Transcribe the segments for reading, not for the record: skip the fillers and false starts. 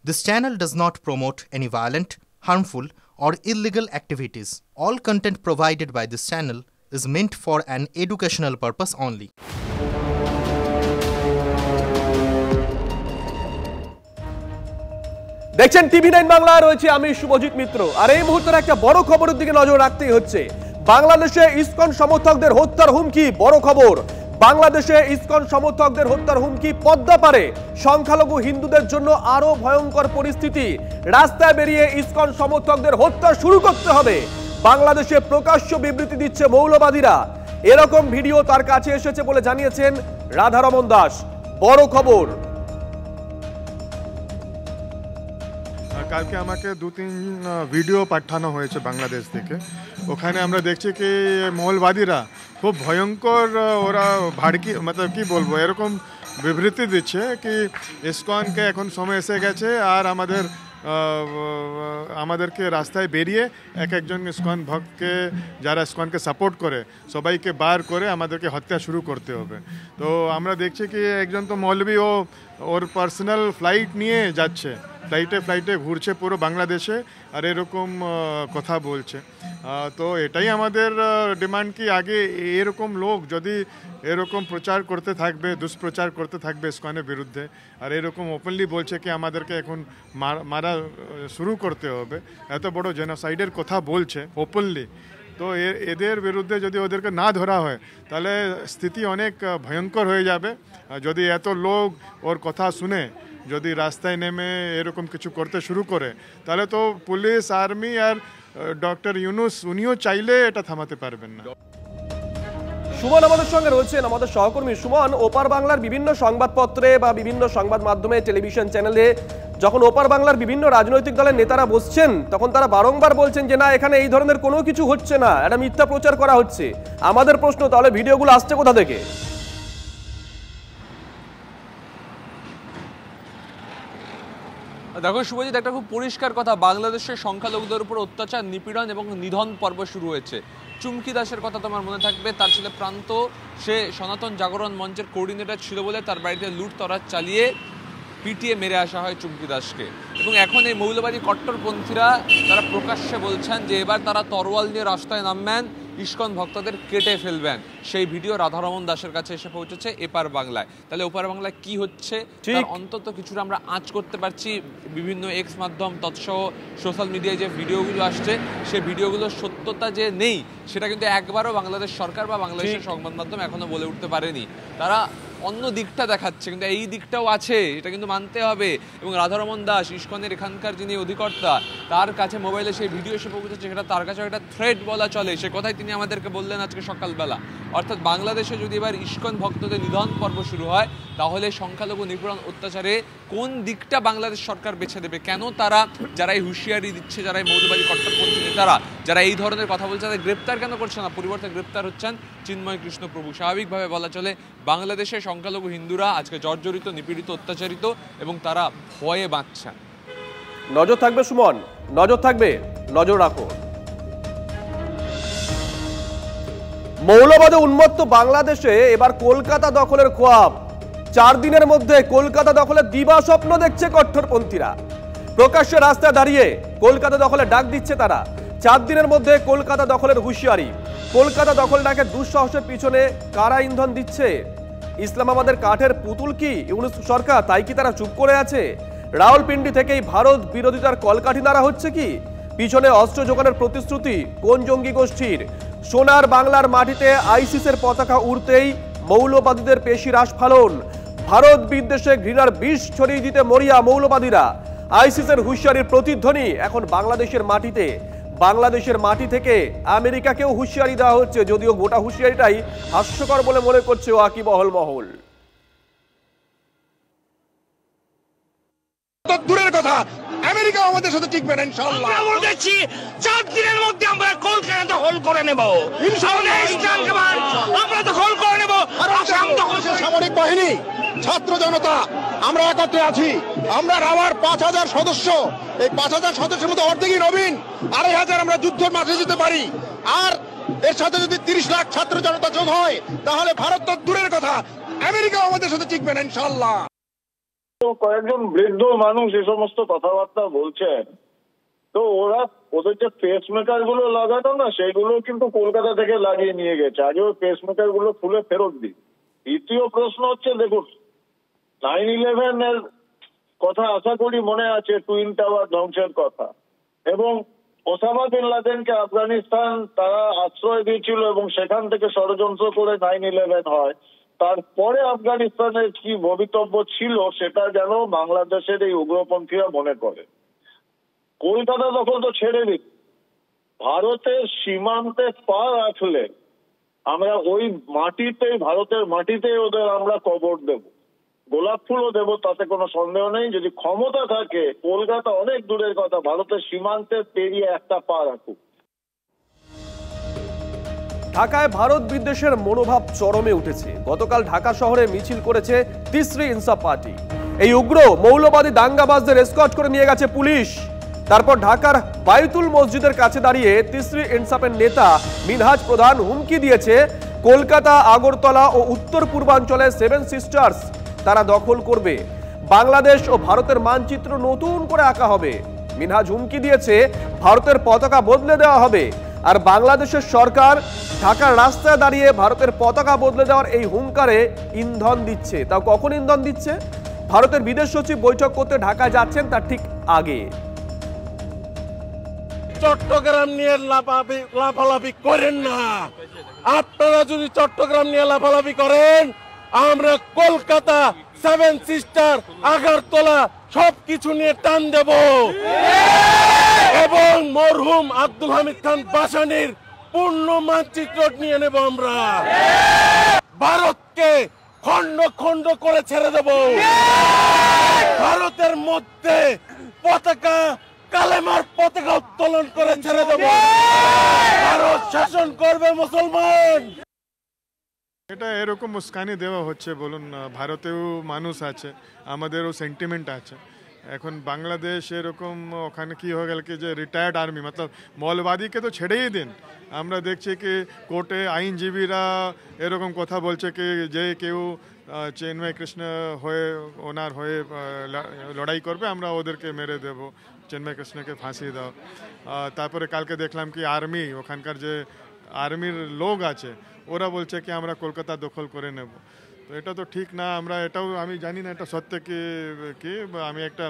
This channel does not promote any violent, harmful, or illegal activities. All content provided by this channel is meant for an educational purpose only. দেখছেন টিভি9 বাংলা, রয়েছে আমি শুভজিৎ মিত্র। আর এই মুহূর্তের একটা বড় খবরের দিকে নজর রাখতেই হচ্ছে। বাংলাদেশে ইসকন সমর্থকদের হত্যার হুমকি, বড় খবর। বাংলাদেশে ইসকন সমর্থকদের হত্যার হুমকি, পদ্মাপাড়ে সংখ্যালঘু হিন্দুদের জন্য আরো ভয়ঙ্কর পরিস্থিতি। রাস্তায় বেরিয়ে ইসকন সমর্থকদের হত্যা শুরু করতে হবে। বাংলাদেশে প্রকাশ্য বিবৃতি দিচ্ছে মৌলবাদীরা। এরকম ভিডিও তার কাছে এসেছে বলে জানিয়েছেন রাধারমন দাস। বড় খবর। কালকে আমাকে 2-3 ভিডিও পাঠানো হয়েছে বাংলাদেশ থেকে। ওখানে আমরা দেখছি কি মৌলবাদীরা খুব ভয়ঙ্কর, ওরা ভাড়কি কি বলবো, এরকম বিবৃতি দিচ্ছে কি ইসকনকে এখন সময় এসে গেছে আর আমাদেরকে রাস্তায় বেরিয়ে একজন ইসকন ভক্তকে, যারা ইসকনকে সাপোর্ট করে, সবাইকে বার করে আমাদেরকে হত্যা শুরু করতে হবে। তো আমরা দেখছি কি একজন তো মৌলবী ওর পার্সোনাল ফ্লাইট নিয়ে যাচ্ছে, ফ্লাইটে ঘুরছে পুরো বাংলাদেশে আর এরকম কথা বলছে। তো এটাই আমাদের ডিমান্ড কি আগে এরকম লোক যদি এরকম প্রচার করতে থাকবে, দুষ্প্রচার করতে থাকবে ইসকনের বিরুদ্ধে, আর এরকম ওপেনলি বলছে কি আমাদেরকে এখন মারা শুরু করতে হবে, এত বড় জেনোসাইডের কথা বলছে ওপেনলি, তো এদের বিরুদ্ধে যদি ওদেরকে না ধরা হয় তাহলে স্থিতি অনেক ভয়ঙ্কর হয়ে যাবে। যদি এত লোক ওর কথা শুনে যদি রাস্তায় নেমে এরকম কিছু করতে শুরু করে তাহলে তো পুলিশ, আর্মি আর ডক্টর ইউনুস উনিও চাইলে এটা থামাতে পারবেন না। সুমন আমাদের সঙ্গে রয়েছেন, আমাদের সহকর্মী। সুমন, ওপার বাংলার বিভিন্ন সংবাদপত্রে বা বিভিন্ন সংবাদ মাধ্যমে, টেলিভিশন চ্যানেলে যখন ওপার বাংলার বিভিন্ন রাজনৈতিক দলের নেতারা বসছেন তখন তারা বারংবার বলছেন যে না, এখানে এই ধরনের কোনো কিছু হচ্ছে না, এটা মিথ্যা প্রচার করা হচ্ছে। আমাদের প্রশ্ন, তাহলে ভিডিওগুলো আসছে কোথা থেকে? দেখো শুভজিৎ, একটা খুব পরিষ্কার কথা, বাংলাদেশের সংখ্যালঘুদের উপর অত্যাচার, নিপীড়ন এবং নিধন পর্ব শুরু হয়েছে। চুমকি দাসের কথা তোমার মনে থাকবে, তার ছেলে প্রান্ত, সে সনাতন জাগরণ মঞ্চের কোঅর্ডিনেটর ছিল বলে তার বাড়িতে লুটতরাজ চালিয়ে পিটিয়ে মেরে আসা হয় চুমকি দাসকে। এবং এখন এই মৌলবাদী কট্টরপন্থীরা তারা প্রকাশ্যে বলছেন যে এবার তারা তরোয়াল নিয়ে রাস্তায় নামবেন, ইসকন ভক্তদের কেটে ফেলবেন। সেই ভিডিও রাধারমন দাসের কাছে এসে পৌঁছেছে এপার বাংলায়। তাহলে ওপার বাংলায় কি হচ্ছে তার অন্তত কিছুটা আমরা আঁচ করতে পারছি। বিভিন্ন এক্স মাধ্যম তৎসহ সোশ্যাল মিডিয়ায় যে ভিডিওগুলো আসছে, সেই ভিডিওগুলোর সত্যতা যে নেই সেটা কিন্তু একবারও বাংলাদেশ সরকার বা বাংলাদেশের সংবাদ মাধ্যম এখনো বলে উঠতে পারেনি। তারা অন্য দিকটা দেখাচ্ছে, কিন্তু এই দিকটাও আছে, এটা কিন্তু মানতে হবে। এবং রাধারমন দাস, ইসকনের এখানকার যিনি অধিকর্তা, তার কাছে মোবাইলে সেই ভিডিও এসে পৌঁছেছে, সেটা তার কাছে একটা থ্রেট বলা চলে। সে কথাই তিনি আমাদেরকে বললেন আজকে সকালবেলা। অর্থাৎ বাংলাদেশে যদি এবার ইসকন ভক্তদের নিধন পর্ব শুরু হয় তাহলে সংখ্যালঘু নিপীড়ন অত্যাচারে কোন দিকটা বাংলাদেশ সরকার বেছে দেবে? কেন তারা, যারা এই হুঁশিয়ারি দিচ্ছে, যারা এই মৌলবাদী কট্টরপন্থী নেতারা, যারা এই ধরনের কথা বলছে, তাদের গ্রেপ্তার কেন করছে না? পরিবর্তে গ্রেপ্তার হচ্ছেন চিন্ময় কৃষ্ণ প্রভু। স্বাভাবিকভাবে বলা চলে বাংলাদেশে সংখ্যালঘু হিন্দুরা আজকে জর্জরিত, নিপীড়িত, অত্যাচারিত এবং তারা ভয়ে বাঁচছেন। নজর থাকবে সুমন, নজর থাকবে, নজর রাখো। মৌলবাদে উন্মত্ত বাংলাদেশে এবার কলকাতা দখলের খোয়াব। 4 দিনের মধ্যে কলকাতা দখলের দিবা স্বপ্ন দেখছে কট্টরপন্থীরা। প্রকাশ্যে রাস্তায় দাঁড়িয়ে কলকাতা দখলে ডাক দিচ্ছে তারা। 4 দিনের মধ্যে কলকাতা দখলের হুঁশিয়ারি। কলকাতা দখল ডাকে দুঃসাহসের পিছনে কারা ইন্ধন দিচ্ছে? ইসলামাবাদের কাঠের পুতুল কি ইউনুস সরকার? তাই কি তারা চুপ করে আছে? রাওয়ালপিন্ডি থেকেই ভারত বিরোধিতার কলকাঠি নাড়া হচ্ছে কি? পিছনে অস্ত্র যোগানের প্রতিশ্রুতি কোন জঙ্গি গোষ্ঠীর? সোনার বাংলার মাটিতে আইসিসের পতাকা উড়তেই মৌলবাদীদের পেশির আস্ফালন। ভারত বিদ্বেষে ঘৃণার বিষ ছড়িয়ে দিতে মরিয়া মৌলবাদীরা। আইসিসের হুঁশিয়ারির প্রতিধ্বনি এখন বাংলাদেশের মাটিতে। বাংলাদেশের মাটি থেকে আমেরিকাকেও হুঁশিয়ারি দেওয়া হচ্ছে, যদিও গোটা হুঁশিয়ারিটাই হাস্যকর বলে মনে করছে ওয়াকিবহল মহল। দূরের কথা, আমেরিকা আমাদের সাথে টিকবে না ইনশাআল্লাহ। আমরা বলছি 4 দিনের মধ্যে আমরা কলকাতা দখল করে নেব ইনশাআল্লাহ। আমরা দখল করে নেব। আসাম দখল। সামরিক বাহিনী, ছাত্র জনতা, আমরা একত্রে আছি। আমরা রাওয়ার 5000 সদস্য, এই 5000 সদস্যের মধ্যে অর্ধেকই নবীন, 2500 আমরা যুদ্ধের মাঠে যেতে পারি। আর এর সাথে যদি 30 লাখ ছাত্র জনতা যোগ হয় তাহলে ভারত তো দূরের কথা, আমেরিকা আমাদের সাথে টিকবে না ইনশাআল্লাহ। তো কয়েকজন বৃদ্ধ মানুষ এ সমস্ত কথাবার্তা বলছেন, তো ওদের যে পেস মেকার গুলো লাগানো না, সেগুলো কিন্তু কলকাতা থেকে লাগিয়ে নিয়ে গেছে। আগে ওই পেস মেকার গুলো খুলে ফেরত দিই। দ্বিতীয় প্রশ্ন হচ্ছে, দেখুন 9/11 এর কথা আশা করি মনে আছে, টুইন টাওয়ার ধ্বংসের কথা, এবং ওসামা বিন লাদেনকে আফগানিস্তান তারা আশ্রয় দিয়েছিল এবং সেখান থেকে ষড়যন্ত্র করে 9/11 হয়। তারপরে আফগানিস্তানের কি ভবিতব্য ছিল সেটা যেন বাংলাদেশের এই উগ্রপন্থীরা মনে করে। কলকাতা দখল তো ছেড়ে দিন, ভারতের সীমান্তে পা রাখলে আমরা ওই মাটিতেই, ভারতের মাটিতেই ওদের আমরা কবর দেব, গোলাপ ফুলও দেব, তাতে কোনো সন্দেহ নেই। যদি ক্ষমতা থাকে, কলকাতা অনেক দূরের কথা, ভারতের সীমান্তে পেরিয়ে একটা পা রাখুক। ঢাকায় ভারত বিদ্বেষের মনোভাব চরমে উঠেছে। গতকাল ঢাকা শহরে মিছিল করেছে তিসরি ইনসাফ পার্টি। এই উগ্র মৌলবাদী দাঙ্গাবাজদের এসকর্ট করে নিয়ে গেছে পুলিশ। তারপর ঢাকার বায়তুল মসজিদের কাছে দাঁড়িয়ে তিসরি ইনসাফের নেতা মিনহাজ প্রধান হুমকি দিয়েছে, কলকাতা, আগরতলা ও উত্তর পূর্বাঞ্চলে 7 সিস্টার্স তারা দখল করবে। বাংলাদেশ ও ভারতের মানচিত্র নতুন করে আঁকা হবে। মিনহাজ হুমকি দিয়েছে, ভারতের পতাকা বদলে দেওয়া হবে। আর বাংলাদেশের সরকার ঢাকার রাস্তায় দাঁড়িয়ে ভারতের পতাকা বদলে দেওয়ার এই হুঙ্কারে ইন্ধন দিচ্ছে। তাও কখন ইন্ধন দিচ্ছে? ভারতের বিদেশ সচিব বৈঠক করতে ঢাকায় যাচ্ছেন তার ঠিক আগে। চট্টগ্রাম নিয়ে লাফালাফি করেন না। আপনারা যদি চট্টগ্রাম নিয়ে লাফালাফি করেন, আমরা কলকাতা, 7 সিস্টার, আগরতলা সবকিছু নিয়ে টান দেব এবং মরহুম আব্দুল হামিদ খান বাসানির পূর্ণ মানচিত্র নিয়ে নেব। আমরা ভারতকে খন্ড খন্ড করে ছেড়ে দেব। ভারতের মধ্যে পতাকা, কালেমার পতাকা উত্তোলন করে ছেড়ে দেব। ভারত শাসন করবে মুসলমান। এটা এরকম উস্কানি দেওয়া হচ্ছে। বলুন, ভারতেও মানুষ আছে, আমাদেরও সেন্টিমেন্ট আছে। এখন বাংলাদেশ এরকম, ওখানে কি হয়ে গেল কি যে রিটায়ার্ড আর্মি, মতলব মৌলবাদীকে তো ছেড়েই দিন। আমরা দেখছি কি কোর্টে আইনজীবীরা এরকম কথা বলছে কি যে কেউ চিন্ময় কৃষ্ণ হয়ে, ওনার হয়ে লড়াই করবে, আমরা ওদেরকে মেরে দেব, চিন্ময় কৃষ্ণকে ফাঁসি দাও। তারপরে কালকে দেখলাম কি আর্মি, ওখানকার যে আর্মির লোক আছে, ওরা বলছে কি আমরা কলকাতা দখল করে নেব। তো এটা তো ঠিক না। আমরা এটাও আমি জানি না এটা সত্য কি আমি একটা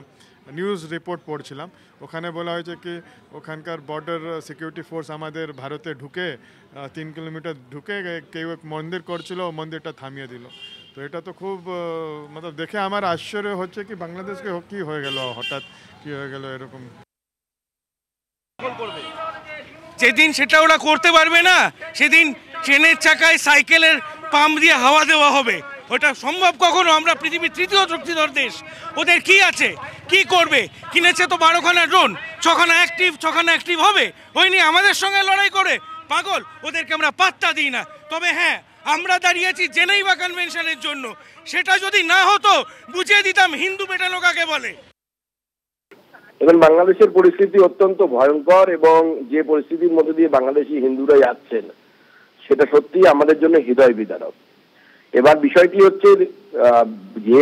নিউজ রিপোর্ট পড়ছিলাম, ওখানে বলা হয়েছে কি ওখানকার বর্ডার সিকিউরিটি ফোর্স আমাদের ভারতে ঢুকে 3 কিলোমিটার ঢুকে কেউ এক মন্দির করছিল, মন্দিরটা থামিয়ে দিল। তো এটা তো খুব মতলব দেখে আমার আশ্চর্য হচ্ছে কি বাংলাদেশকে কি হয়ে গেল, হঠাৎ কি হয়ে গেল এরকম। যেদিন সেটা ওরা করতে পারবে না, সেদিন ট্রেনের চাকায় সাইকেলের পাম্প দিয়ে হাওয়া দেওয়া হবে। ওটা সম্ভব কখনো? আমরা পৃথিবীর 3য় শক্তিধর দেশ, ওদের কি আছে, কি করবে? কিনেছে তো 12খানা ড্রোন, 6খানা অ্যাক্টিভ হবে, ওই নিয়ে আমাদের সঙ্গে লড়াই করে পাগল। ওদেরকে আমরা পাত্তা দিই না। তবে হ্যাঁ, আমরা দাঁড়িয়েছি জেনেভা কনভেনশনের জন্য। সেটা যদি না হতো, বুঝিয়ে দিতাম হিন্দু পেটানো কাকে বলে। এখন বাংলাদেশের পরিস্থিতি অত্যন্ত ভয়ঙ্কর, এবং যে পরিস্থিতির মধ্যে দিয়ে বাংলাদেশি হিন্দুরা যাচ্ছেন সেটা সত্যি আমাদের জন্য হৃদয় বিদারক। এবার বিষয়টি হচ্ছে যে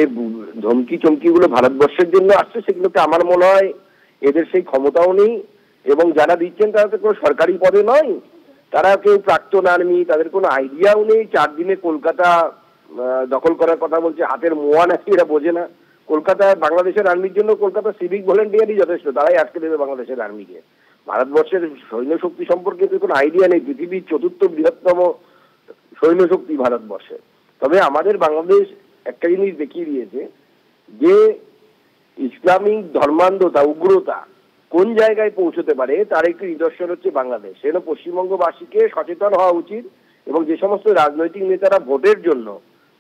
ধমকি চমকিগুলো ভারতবর্ষের জন্য আসছে, সেগুলোকে আমার মনে হয় এদের সেই ক্ষমতাও নেই, এবং যারা দিচ্ছেন তারা তো কোনো সরকারি পদে নয়, তারা কেউ প্রাক্তন আর্মি, তাদের কোনো আইডিয়াও নেই। 4 দিনে কলকাতা দখল করার কথা বলছে, হাতের মোয়া নাকি এরা বোঝে না। কলকাতা, বাংলাদেশের আর্মির জন্য কলকাতা সিভিক ভলেন্টিয়ারই যথেষ্ট, তারাই আটকে দেবে বাংলাদেশের আর্মিকে। ভারতবর্ষের সৈন্য শক্তি সম্পর্কে তো কোনো আইডিয়া নেই। পৃথিবীর 4র্থ বৃহত্তম সৈন্য শক্তি ভারতবর্ষে। তবে আমাদের বাংলাদেশ একটা জিনিস দেখিয়ে দিয়েছে যে ইসলামিক ধর্মান্ধতা, উগ্রতা কোন জায়গায় পৌঁছতে পারে তার একটি নিদর্শন হচ্ছে বাংলাদেশ। সেজন্য পশ্চিমবঙ্গবাসীকে সচেতন হওয়া উচিত, এবং যে সমস্ত রাজনৈতিক নেতারা ভোটের জন্য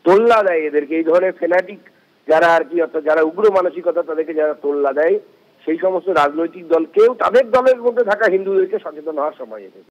তোল্লা দেয় এদেরকে, এই ধরনের ফেনাটিক যারা আর কি, অর্থাৎ যারা উগ্র মানসিকতা, তাদেরকে যারা তোল্লা দেয়, সেই সমস্ত রাজনৈতিক দলকেও তাদের দলের মধ্যে থাকা হিন্দুদেরকে সচেতন হওয়ার সময় এসেছে।